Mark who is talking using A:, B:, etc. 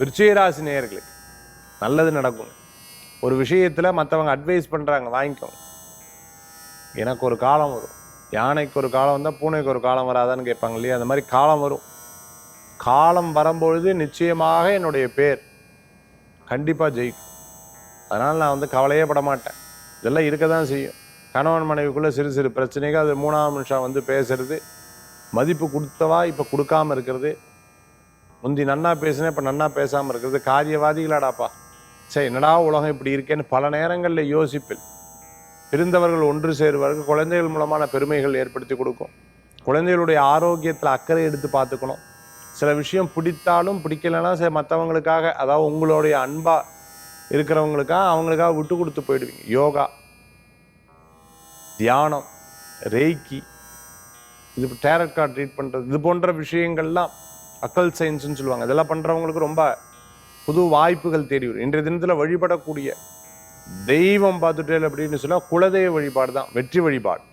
A: விருச்சிகராசி நேயர்களுக்கு நல்லது நடக்கும். ஒரு விஷயத்துல மற்றவங்க அட்வைஸ் பண்றாங்க, வாங்கிக்கோங்க. எனக்கு ஒரு காலம் வரும், யானைக்கு ஒரு காலம் வந்தால் பூனைக்கு ஒரு காலம் வராதான்னு கேட்பாங்க இல்லையா? அந்த மாதிரி காலம் வரும். காலம் வரும்பொழுது நிச்சயமாக என்னுடைய பேர் கண்டிப்பாக ஜெயிக்கும். அதனால் நான் கவலையே பட மாட்டேன். இதெல்லாம் இருக்க தான் செய்யும். கணவன் மனைவிக்குள்ளே சிறு சிறு பிரச்சனைகள், அது 3ஆம் நிமிஷம் பேசுறது, மதிப்பு கொடுத்தவா இப்போ கொடுக்காம இருக்கிறது, முந்தி நன்னா பேசுனேன் இப்போ நன்னா பேசாமல் இருக்கிறது, காரியவாதிகளாடாப்பா, சரி என்னடா உலகம் இப்படி இருக்கேன்னு பல நேரங்களில் யோசிப்பில். பிரிந்தவர்கள் ஒன்று சேருவார்கள். குழந்தைகள் மூலமான பெருமைகள் ஏற்படுத்தி கொடுக்கும். குழந்தைகளுடைய ஆரோக்கியத்தில் அக்கறை எடுத்து பார்த்துக்கணும். சில விஷயம் பிடித்தாலும் பிடிக்கலைன்னா சரி மற்றவங்களுக்காக, அதாவது உங்களுடைய அன்பா இருக்கிறவங்களுக்காக அவங்களுக்காக விட்டு கொடுத்து போயிடுவீங்க. யோகா, தியானம், ரேக்கி, இது டேரட் கார்டு ட்ரீட் பண்ணுறது, இது போன்ற விஷயங்கள்லாம் அக்கல் சயின்ஸ்ன்னு சொல்லுவாங்க. இதெல்லாம் பண்ணுறவங்களுக்கு ரொம்ப புது வாய்ப்புகள் தேடி வரும். இன்றைய தினத்தில் வழிபடக்கூடிய தெய்வம் பார்த்துட்டேன் அப்படின்னு சொன்னால் குலதெய்வ வழிபாடு தான் வெற்றி வழிபாடு.